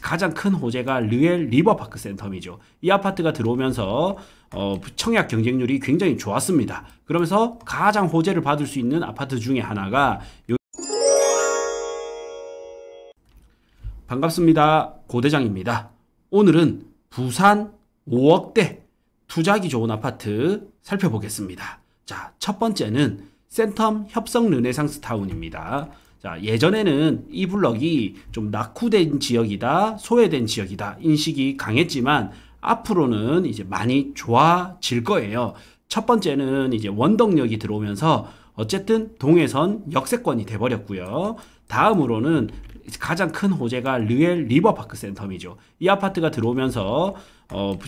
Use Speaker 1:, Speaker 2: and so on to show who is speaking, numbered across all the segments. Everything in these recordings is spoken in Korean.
Speaker 1: 가장 큰 호재가 르엘 리버파크 센텀이죠. 이 아파트가 들어오면서 청약 경쟁률이 굉장히 좋았습니다. 그러면서 가장 호재를 받을 수 있는 아파트 중에 하나가 반갑습니다. 고대장입니다. 오늘은 부산 5억대 투자하기 좋은 아파트 살펴보겠습니다. 자, 첫 번째는 센텀 협성 르네상스 타운입니다. 자, 예전에는 이 블럭이 좀 낙후된 지역이다, 소외된 지역이다 인식이 강했지만 앞으로는 이제 많이 좋아질 거예요. 첫 번째는 이제 원덕역이 들어오면서 어쨌든 동해선 역세권이 돼버렸고요. 다음으로는 가장 큰 호재가 르엘 리버파크 센텀이죠. 이 아파트가 들어오면서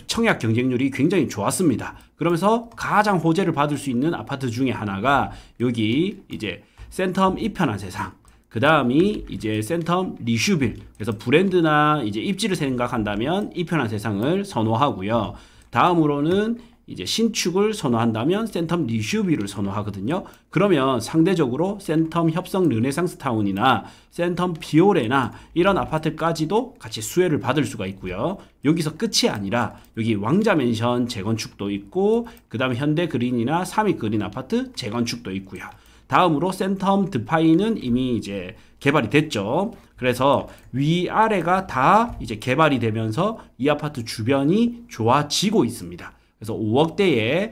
Speaker 1: 청약 경쟁률이 굉장히 좋았습니다. 그러면서 가장 호재를 받을 수 있는 아파트 중에 하나가 여기 이제 센텀 이편한 세상, 그 다음이 이제 센텀 리슈빌. 그래서 브랜드나 이제 입지를 생각한다면 이편한 세상을 선호하고요. 다음으로는 이제 신축을 선호한다면 센텀 리슈빌을 선호하거든요. 그러면 상대적으로 센텀 협성 르네상스 타운이나 센텀 비오레나 이런 아파트까지도 같이 수혜를 받을 수가 있고요. 여기서 끝이 아니라 여기 왕자맨션 재건축도 있고, 그 다음에 현대그린이나 삼익그린 아파트 재건축도 있고요. 다음으로 센텀 드파이는 이미 이제 개발이 됐죠. 그래서 위아래가 다 이제 개발이 되면서 이 아파트 주변이 좋아지고 있습니다. 그래서 5억대의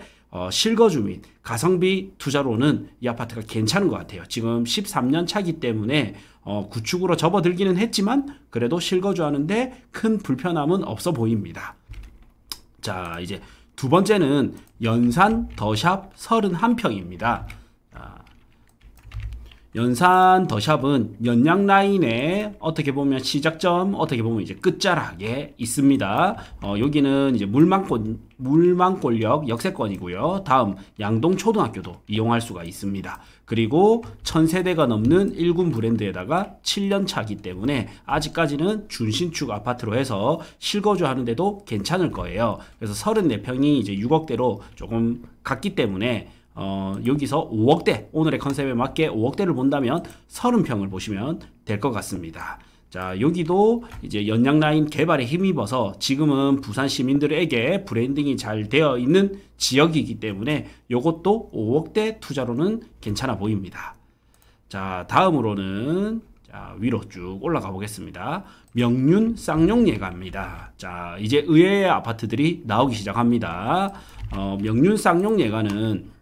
Speaker 1: 실거주 및 가성비 투자로는 이 아파트가 괜찮은 것 같아요. 지금 13년 차기 때문에 구축으로 접어들기는 했지만 그래도 실거주하는데 큰 불편함은 없어 보입니다. 자, 이제 두 번째는 연산 더샵 31평입니다. 연산 더샵은 연양 라인에 어떻게 보면 시작점, 어떻게 보면 이제 끝자락에 있습니다. 여기는 이제 물망골역 역세권이고요. 다음 양동 초등학교도 이용할 수가 있습니다. 그리고 1000세대가 넘는 1군 브랜드에다가 7년 차기 때문에 아직까지는 준신축 아파트로 해서 실거주 하는데도 괜찮을 거예요. 그래서 34평이 이제 6억대로 조금 갔기 때문에 여기서 5억대, 오늘의 컨셉에 맞게 5억대를 본다면 30평을 보시면 될 것 같습니다. 자, 여기도 이제 연양 라인 개발에 힘입어서 지금은 부산 시민들에게 브랜딩이 잘 되어 있는 지역이기 때문에 이것도 5억대 투자로는 괜찮아 보입니다. 자, 다음으로는 위로 쭉 올라가 보겠습니다. 명륜 쌍용예가입니다. 자, 이제 의외의 아파트들이 나오기 시작합니다. 명륜 쌍용예가는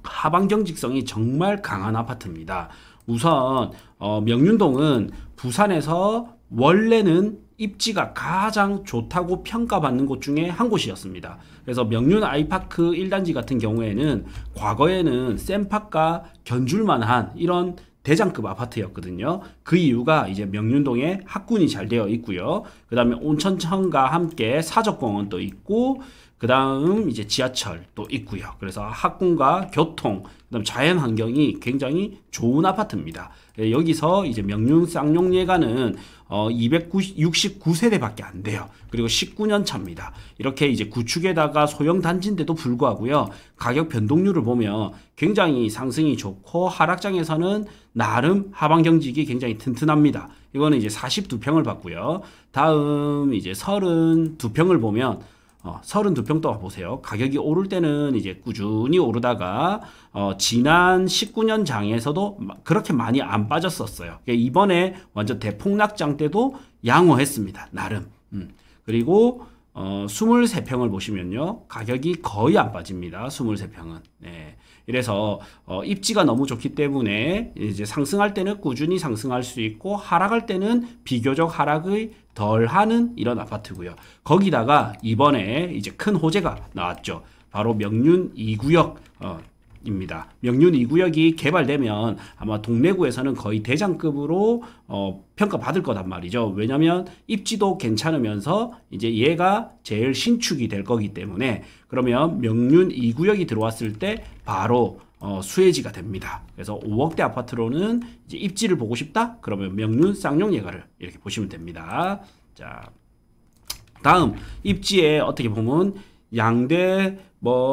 Speaker 1: 하방 경직성이 정말 강한 아파트입니다. 우선 명륜동은 부산에서 원래는 입지가 가장 좋다고 평가받는 곳 중에 한 곳이었습니다. 그래서 명륜 아이파크 1단지 같은 경우에는 과거에는 센파과 견줄만한 이런 대장급 아파트였거든요. 그 이유가 이제 명륜동에 학군이 잘 되어 있고요. 그 다음에 온천천과 함께 사적공원도 있고, 그 다음 이제 지하철도 있고요. 그래서 학군과 교통, 그다음 자연 환경이 굉장히 좋은 아파트입니다. 여기서 이제 명륜 쌍용예가는 269세대밖에 안 돼요. 그리고 19년 차입니다. 이렇게 이제 구축에다가 소형 단지인데도 불구하고요. 가격 변동률을 보면 굉장히 상승이 좋고 하락장에서는 나름 하방 경직이 굉장히 튼튼합니다. 이거는 이제 42평을 받고요. 다음 이제 32평을 보면 32평 또 보세요. 가격이 오를 때는 이제 꾸준히 오르다가 지난 19년 장에서도 그렇게 많이 안 빠졌었어요. 이번에 완전 대폭락장 때도 양호했습니다. 나름. 그리고 23평을 보시면요. 가격이 거의 안 빠집니다. 23평은. 네. 이래서 입지가 너무 좋기 때문에 이제 상승할 때는 꾸준히 상승할 수 있고 하락할 때는 비교적 하락의 덜하는 이런 아파트고요. 거기다가 이번에 이제 큰 호재가 나왔죠. 바로 명륜 2구역 입니다. 명륜 2구역이 개발되면 아마 동래구에서는 거의 대장급으로 평가받을 거단 말이죠. 왜냐면 입지도 괜찮으면서 이제 얘가 제일 신축이 될 거기 때문에, 그러면 명륜 2구역이 들어왔을 때 바로 수혜지가 됩니다. 그래서 5억대 아파트로는 이제 입지를 보고 싶다? 그러면 명륜 쌍용예가를 이렇게 보시면 됩니다. 자, 다음 입지에 어떻게 보면 양대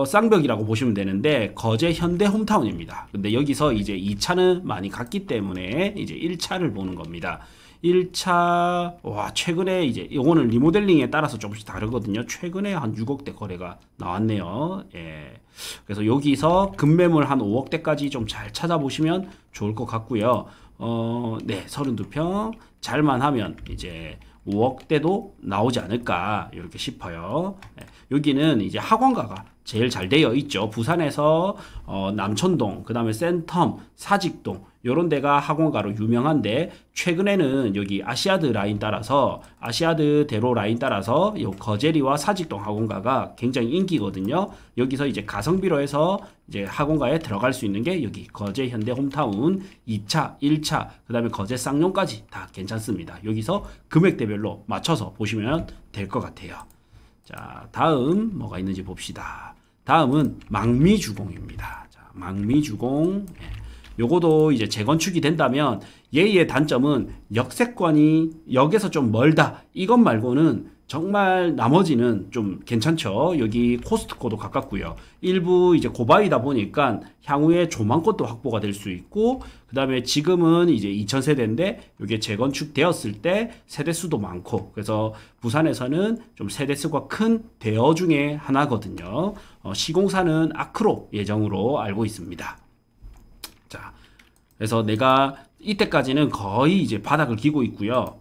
Speaker 1: 쌍벽이라고 보시면 되는데 거제 현대 홈타운입니다. 근데 여기서 이제 2차는 많이 갔기 때문에 이제 1차를 보는 겁니다. 1차, 와, 최근에 이제, 요거는 리모델링에 따라서 조금씩 다르거든요. 최근에 한 6억대 거래가 나왔네요. 예. 그래서 여기서 급매물 한 5억대까지 좀 잘 찾아보시면 좋을 것 같고요. 네, 32평. 잘만 하면 이제 5억대도 나오지 않을까, 이렇게 싶어요. 예. 여기는 이제 학원가가 제일 잘 되어 있죠. 부산에서 남천동, 그 다음에 센텀, 사직동 요런 데가 학원가로 유명한데, 최근에는 여기 아시아드 라인 따라서, 아시아드 대로 라인 따라서 요 거제리와 사직동 학원가가 굉장히 인기거든요. 여기서 이제 가성비로 해서 이제 학원가에 들어갈 수 있는 게 여기 거제 현대 홈타운 2차, 1차, 그 다음에 거제 쌍용까지 다 괜찮습니다. 여기서 금액대별로 맞춰서 보시면 될 것 같아요. 자, 다음 뭐가 있는지 봅시다. 다음은 망미주공입니다. 자, 망미주공. 예. 요거도 이제 재건축이 된다면 얘의 단점은 역세권이 역에서 좀 멀다. 이것 말고는 정말 나머지는 좀 괜찮죠. 여기 코스트코도 가깝고요. 일부 이제 고바이다 보니까 향후에 조망권도 확보가 될 수 있고, 그 다음에 지금은 이제 2000세대인데 이게 재건축 되었을 때 세대수도 많고, 그래서 부산에서는 좀 세대수가 큰 대여 중에 하나거든요. 시공사는 아크로 예정으로 알고 있습니다. 자, 그래서 내가 이때까지는 거의 이제 바닥을 기고 있고요.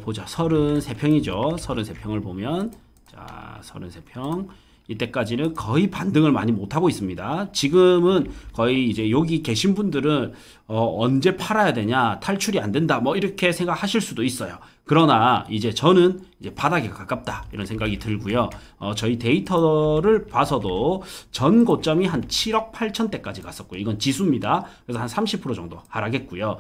Speaker 1: 보자. 33평이죠. 33평을 보면, 자, 33평. 이때까지는 거의 반등을 많이 못하고 있습니다. 지금은 거의 이제 여기 계신 분들은 언제 팔아야 되냐, 탈출이 안 된다, 뭐 이렇게 생각하실 수도 있어요. 그러나 이제 저는 이제 바닥에 가깝다 이런 생각이 들고요. 저희 데이터를 봐서도 전 고점이 한 7억 8천대까지 갔었고요. 이건 지수입니다. 그래서 한 30% 정도 하락했고요.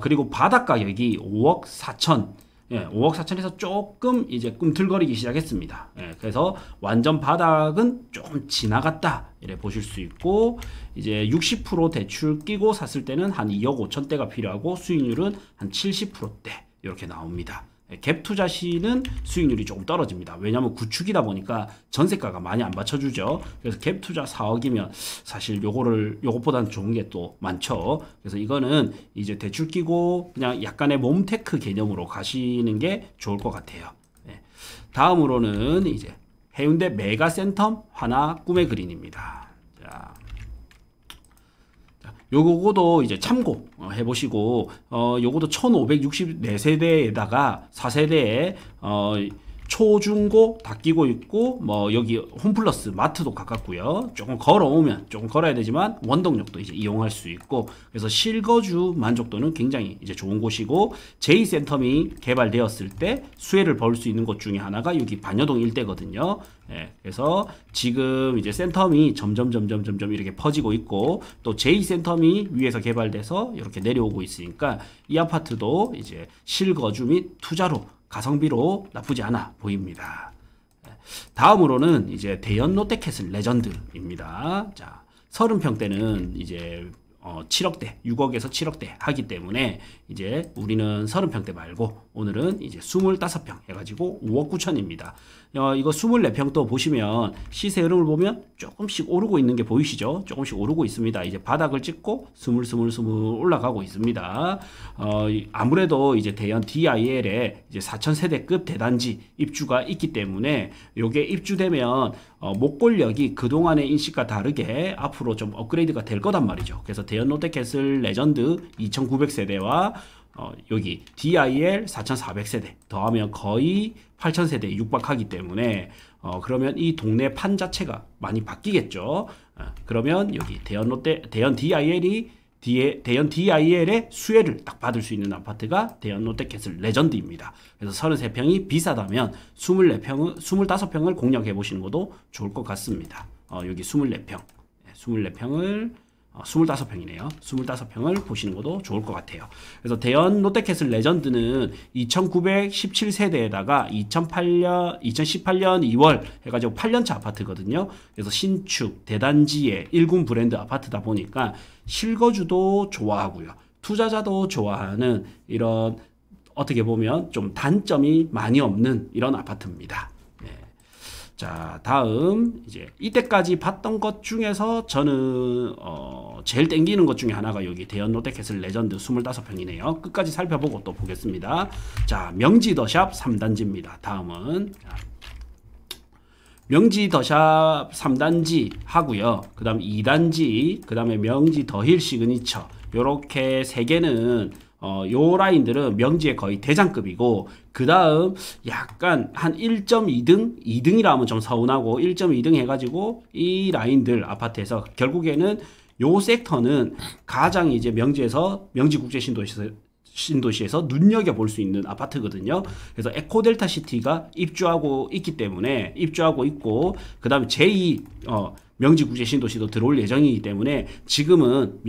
Speaker 1: 그리고 바닥 가격이 5억 4천. 예, 5억 4천에서 조금 이제 꿈틀거리기 시작했습니다. 예, 그래서 완전 바닥은 조금 지나갔다 이래 보실 수 있고, 이제 60% 대출 끼고 샀을 때는 한 2억 5천대가 필요하고 수익률은 한 70%대 이렇게 나옵니다. 갭 투자 시는 수익률이 조금 떨어집니다. 왜냐하면 구축이다 보니까 전세가가 많이 안 받쳐주죠. 그래서 갭 투자 4억이면 사실 요것보다는 좋은 게 또 많죠. 그래서 이거는 이제 대출 끼고 그냥 약간의 몸테크 개념으로 가시는 게 좋을 것 같아요. 네. 다음으로는 이제 해운대 메가센텀 하나 꿈의 그린입니다. 자, 요거도 이제 참고 해보시고, 요거도 1564세대에다가 4세대에 초중고 다 끼고 있고, 뭐 여기 홈플러스 마트도 가깝고요. 조금 걸어오면, 조금 걸어야 되지만 원동력도 이제 이용할 수 있고, 그래서 실거주 만족도는 굉장히 이제 좋은 곳이고, J센텀이 개발되었을 때 수혜를 볼 수 있는 곳 중에 하나가 여기 반여동 일대거든요. 예, 그래서 지금 이제 센텀이 점점 이렇게 퍼지고 있고, 또 J센텀이 위에서 개발돼서 이렇게 내려오고 있으니까 이 아파트도 이제 실거주 및 투자로 가성비로 나쁘지 않아 보입니다. 다음으로는 이제 대연 롯데캐슬 레전드입니다. 자, 30평대는 이제 7억대, 6억에서 7억대 하기 때문에 이제 우리는 30평대 말고 오늘은 이제 25평 해가지고 5억 9천입니다. 이거 24평도 보시면 시세 흐름을 보면 조금씩 오르고 있는 게 보이시죠? 조금씩 오르고 있습니다. 이제 바닥을 찍고 스물스물 올라가고 있습니다. 아무래도 이제 대연 DIL에 이제 4,000세대급 대단지 입주가 있기 때문에 요게 입주되면 목골력이 그동안의 인식과 다르게 앞으로 좀 업그레이드가 될 거단 말이죠. 그래서 대연 롯데캐슬 레전드 2,900세대와 여기 DIL 4,400세대 더하면 거의 8,000세대에 육박하기 때문에 그러면 이 동네 판 자체가 많이 바뀌겠죠. 그러면 여기 대연 DIL의 수혜를 딱 받을 수 있는 아파트가 대연 롯데캐슬 레전드입니다. 그래서 33평이 비싸다면 25평을 공략해 보시는 것도 좋을 것 같습니다. 여기 24평, 24평을 25평이네요. 25평을 보시는 것도 좋을 것 같아요. 그래서 대연 롯데캐슬 레전드는 2917세대에다가 2018년 2월 해가지고 8년차 아파트거든요. 그래서 신축 대단지의 1군 브랜드 아파트다 보니까 실거주도 좋아하고요, 투자자도 좋아하는 이런, 어떻게 보면 좀 단점이 많이 없는 이런 아파트입니다. 네. 자, 다음 이제 이때까지 봤던 것 중에서 저는 제일 땡기는 것 중에 하나가 여기 대연 롯데캐슬 레전드 25평이네요. 끝까지 살펴보고 또 보겠습니다. 자, 명지 더샵 3단지입니다. 다음은 명지 더샵 3단지 하고요. 그 다음 2단지, 그 다음에 명지 더힐 시그니처, 요렇게 3개는 요 라인들은 명지의 거의 대장급이고, 그 다음 약간 한 1.2등? 2등이라 하면 좀 서운하고 1.2등 해가지고 이 라인들 아파트에서 결국에는 요 섹터는 가장 이제 명지에서 명지국제신도시에서 눈여겨볼 수 있는 아파트거든요. 그래서 에코델타 시티가 입주하고 있기 때문에 입주하고 있고, 그 다음에 제2 명지국제신도시도 들어올 예정이기 때문에 지금은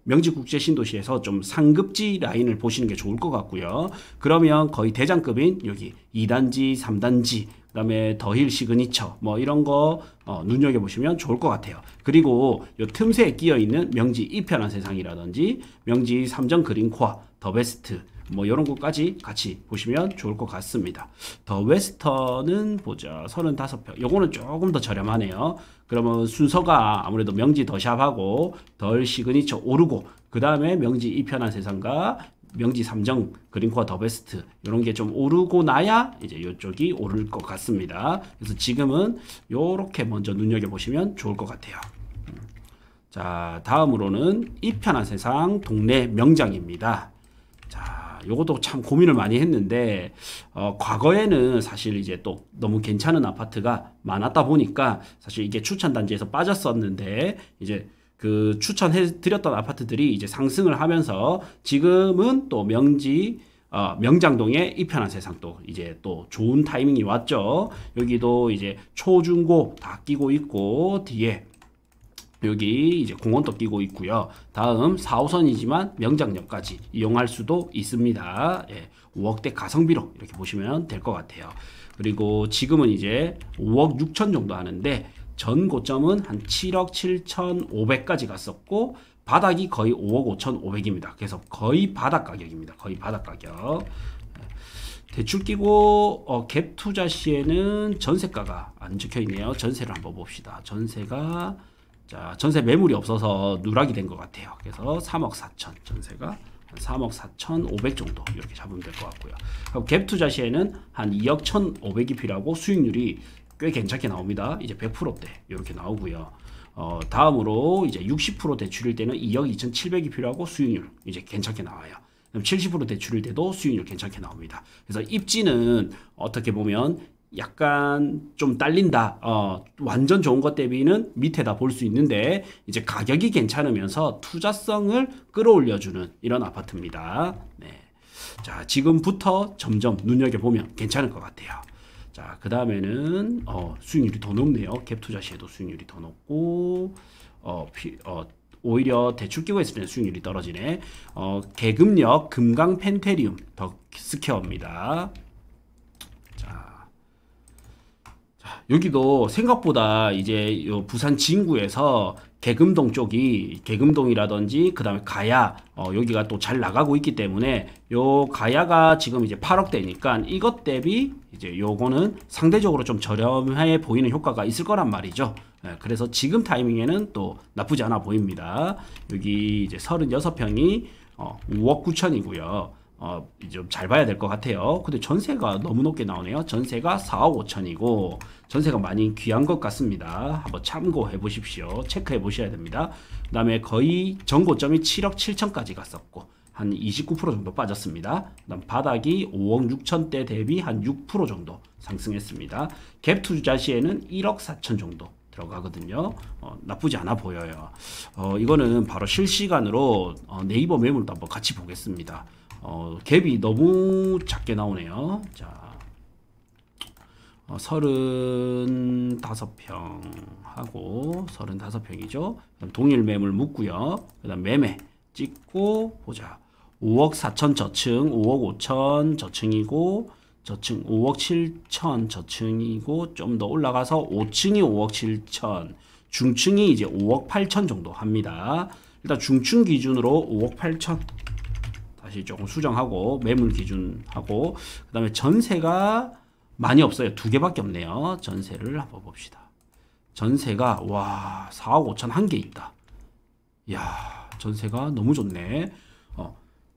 Speaker 1: 명지국제신도시에서 좀 상급지 라인을 보시는 게 좋을 것 같고요. 그러면 거의 대장급인 여기 2단지, 3단지, 그 다음에 더힐 시그니처 뭐 이런 거 눈여겨보시면 좋을 것 같아요. 그리고 요 틈새에 끼어있는 명지 이편한 세상이라든지 명지 삼정 그린코아, 더 베스트 뭐 이런 것까지 같이 보시면 좋을 것 같습니다. 더 웨스턴은 보자 35평, 요거는 조금 더 저렴하네요. 그러면 순서가 아무래도 명지 더샵하고 덜 시그니처 오르고, 그 다음에 명지 이편한 세상과 명지 삼정 그린코아 더 베스트 이런 게 좀 오르고 나야 이제 이쪽이 오를 것 같습니다. 그래서 지금은 요렇게 먼저 눈여겨보시면 좋을 것 같아요. 자, 다음으로는 이편한 세상 동네 명장입니다. 자, 요것도 참 고민을 많이 했는데 과거에는 사실 이제 또 너무 괜찮은 아파트가 많았다 보니까 사실 이게 추천 단지에서 빠졌었는데, 이제 그 추천해 드렸던 아파트들이 이제 상승을 하면서 지금은 또 명장동에 이편한 세상 또 이제 또 좋은 타이밍이 왔죠. 여기도 이제 초중고 다 끼고 있고, 뒤에 여기 이제 공원도 끼고 있고요. 다음 4호선이지만 명장역까지 이용할 수도 있습니다. 예, 5억대 가성비로 이렇게 보시면 될 것 같아요. 그리고 지금은 이제 5억 6천 정도 하는데 전 고점은 한 7억 7,500까지 갔었고 바닥이 거의 5억 5,500입니다. 그래서 거의 바닥 가격입니다. 거의 바닥 가격. 대출 끼고 갭 투자 시에는 전세가가 안 적혀 있네요. 전세를 한번 봅시다. 전세가 자, 전세 매물이 없어서 누락이 된 것 같아요. 그래서 3억 4천, 전세가 3억 4,500 정도 이렇게 잡으면 될 것 같고요. 그럼 갭 투자 시에는 한 2억 1,500이 필요하고 수익률이 꽤 괜찮게 나옵니다. 이제 100%대 이렇게 나오고요. 다음으로 이제 60% 대출일 때는 2억 2,700이 필요하고 수익률 이제 괜찮게 나와요. 그럼 70% 대출일 때도 수익률 괜찮게 나옵니다. 그래서 입지는 어떻게 보면 약간 좀 딸린다. 완전 좋은 것 대비는 밑에다 볼 수 있는데 이제 가격이 괜찮으면서 투자성을 끌어올려주는 이런 아파트입니다. 네. 자, 지금부터 점점 눈여겨보면 괜찮을 것 같아요. 자, 그 다음에는 수익률이 더 높네요. 갭 투자 시에도 수익률이 더 높고 오히려 대출 끼고 있을 때는 수익률이 떨어지네. 계급역 금강 펜테리움 더 스퀘어입니다. 여기도 생각보다 이제 요 부산 진구에서 계금동 쪽이 계금동이라든지 그 다음에 가야 여기가 또 잘 나가고 있기 때문에 요 가야가 지금 이제 8억대니까 이것 대비 이제 요거는 상대적으로 좀 저렴해 보이는 효과가 있을 거란 말이죠. 그래서 지금 타이밍에는 또 나쁘지 않아 보입니다. 여기 이제 36평이 5억 9천이고요. 좀 잘 봐야 될 것 같아요. 근데 전세가 너무 높게 나오네요. 전세가 4억 5천이고 전세가 많이 귀한 것 같습니다. 한번 참고해 보십시오. 체크해 보셔야 됩니다. 그 다음에 거의 전고점이 7억 7천까지 갔었고 한 29% 정도 빠졌습니다. 그 다음 바닥이 5억 6천대 대비 한 6% 정도 상승했습니다. 갭 투자 시에는 1억 4천 정도 들어가거든요. 나쁘지 않아 보여요. 이거는 바로 실시간으로 네이버 매물도 한번 같이 보겠습니다. 갭이 너무 작게 나오네요. 자, 35평 하고 35평이죠. 동일 매물 묻고요. 그 다음 매매 찍고 보자. 5억 4천 저층, 5억 5천 저층이고 저층 5억 7천 저층이고 좀 더 올라가서 5층이 5억 7천, 중층이 이제 5억 8천 정도 합니다. 일단 중층 기준으로 5억 8천 다시 조금 수정하고 매물 기준하고 그 다음에 전세가 많이 없어요. 2개밖에 없네요. 전세를 한번 봅시다. 전세가 와 4억 5천 한 개 있다. 이야 전세가 너무 좋네.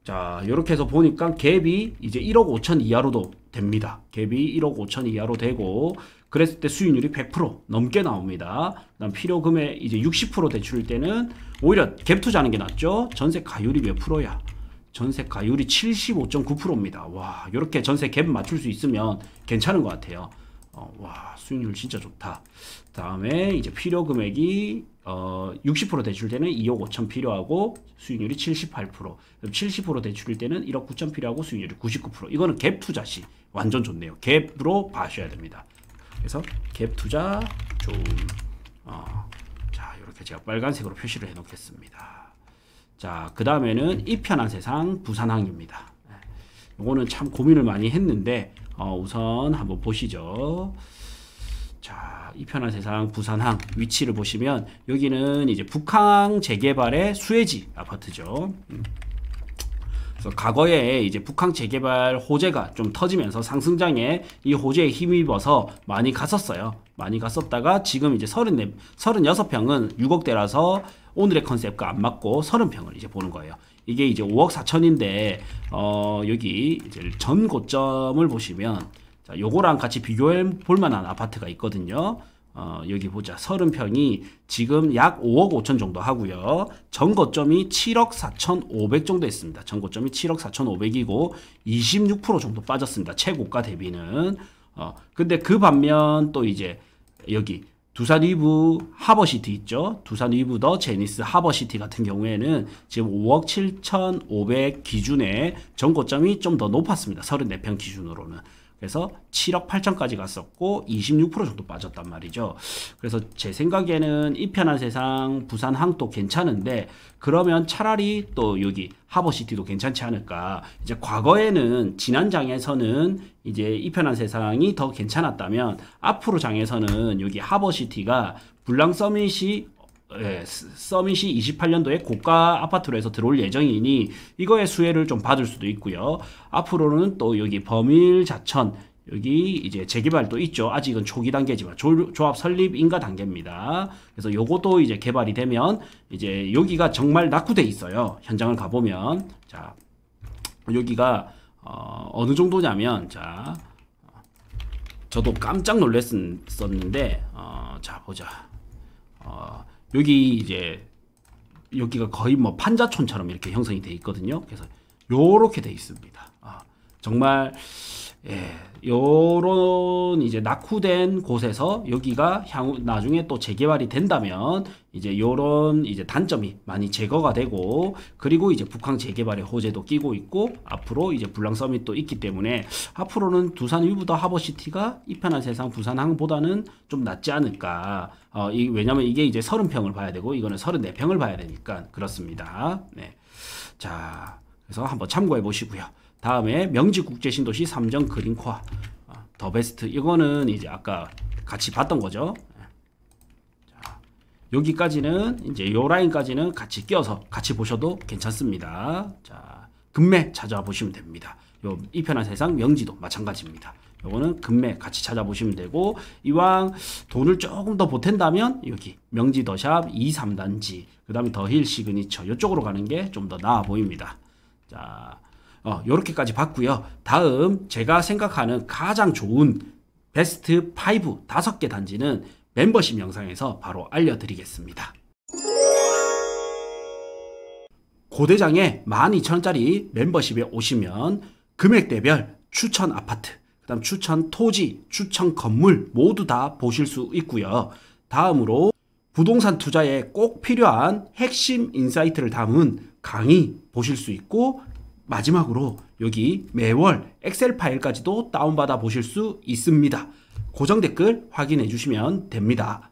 Speaker 1: 자 이렇게 해서 보니까 갭이 이제 1억 5천 이하로도 됩니다. 갭이 1억 5천 이하로 되고 그랬을 때 수익률이 100% 넘게 나옵니다. 그다음 필요금의 이제 60% 대출일 때는 오히려 갭 투자하는 게 낫죠. 전세 가율이 몇 프로야? 전세 가율이 75.9%입니다. 와 이렇게 전세 갭 맞출 수 있으면 괜찮은 것 같아요. 와 수익률 진짜 좋다. 다음에 이제 필요 금액이 60% 대출 때는 2억 5천 필요하고 수익률이 78%. 70% 대출일 때는 1억 9천 필요하고 수익률이 99%. 이거는 갭 투자 시 완전 좋네요. 갭으로 봐셔야 됩니다. 그래서 갭 투자 좀 자 이렇게 제가 빨간색으로 표시를 해 놓겠습니다. 자 그 다음에는 이 편한 세상 부산항입니다. 이거는 참 고민을 많이 했는데 우선 한번 보시죠. 자, 이 편한 세상 부산항 위치를 보시면 여기는 이제 북항 재개발의 수혜지 아파트죠. 그래서 과거에 이제 북항 재개발 호재가 좀 터지면서 상승장에 이 호재에 힘입어서 많이 갔었어요. 많이 갔었다가 지금 이제 36평은 6억대라서 오늘의 컨셉과 안 맞고 30평을 이제 보는 거예요. 이게 이제 5억 4천인데 여기 이제 전 고점을 보시면 자, 요거랑 같이 비교해 볼 만한 아파트가 있거든요. 여기 보자. 30평이 지금 약 5억 5천 정도 하고요. 전 고점이 7억 4천 5백 정도 했습니다. 전 고점이 7억 4천 5백이고 26% 정도 빠졌습니다. 최고가 대비는. 근데 그 반면 또 이제 여기 두산 위브 하버시티 있죠. 두산 위브 더 제니스 하버시티 같은 경우에는 지금 5억 7,500 기준에 전고점이 좀 더 높았습니다. 34평 기준으로는. 그래서 7억 8천까지 갔었고 26% 정도 빠졌단 말이죠. 그래서 제 생각에는 이 편한 세상 부산항도 괜찮은데 그러면 차라리 또 여기 하버시티도 괜찮지 않을까. 이제 과거에는 지난 장에서는 이제 이 편한 세상이 더 괜찮았다면 앞으로 장에서는 여기 하버시티가 불랑 서밋이 28년도에 고가 아파트로 해서 들어올 예정이니 이거의 수혜를 좀 받을 수도 있고요. 앞으로는 또 여기 범일 자천 여기 이제 재개발도 있죠. 아직은 초기 단계지만 조합 설립 인가 단계입니다. 그래서 요것도 이제 개발이 되면 이제 여기가 정말 낙후돼 있어요. 현장을 가보면 자 여기가 어느 정도냐면 자 저도 깜짝 놀랐었는데 자 보자. 여기 이제 여기가 거의 뭐 판자촌처럼 이렇게 형성이 돼 있거든요. 그래서 요렇게 돼 있습니다. 정말 요런 이제 낙후된 곳에서 여기가 향후 나중에 또 재개발이 된다면 이제 요런 이제 단점이 많이 제거가 되고 그리고 이제 북항 재개발의 호재도 끼고 있고 앞으로 이제 불랑 서밋도 있기 때문에 앞으로는 두산 위브 더 하버시티가 이 편한 세상 부산항보다는 좀 낫지 않을까. 왜냐면 이게 이제 30평을 봐야 되고 이거는 34평을 봐야 되니까 그렇습니다. 네. 자, 그래서 한번 참고해 보시고요. 다음에 명지국제신도시 삼정 그린코아 더 베스트 이거는 이제 아까 같이 봤던 거죠. 자, 여기까지는 이제 요 라인까지는 같이 끼워서 같이 보셔도 괜찮습니다. 자, 금매 찾아와 보시면 됩니다. 요 이 편한 세상 명지도 마찬가지입니다. 요거는 금매 같이 찾아보시면 되고 이왕 돈을 조금 더 보탠다면 여기 명지 더샵 2, 3단지 그 다음에 더힐 시그니처 이쪽으로 가는 게 좀 더 나아 보입니다. 자, 요렇게까지 봤고요. 다음 제가 생각하는 가장 좋은 베스트 5 5개 단지는 멤버십 영상에서 바로 알려드리겠습니다. 고대장에 12,000원짜리 멤버십에 오시면 금액대별 추천 아파트, 그 다음 추천 토지, 추천 건물 모두 다 보실 수 있고요. 다음으로 부동산 투자에 꼭 필요한 핵심 인사이트를 담은 강의 보실 수 있고 마지막으로 여기 매월 엑셀 파일까지도 다운받아 보실 수 있습니다. 고정 댓글 확인해 주시면 됩니다.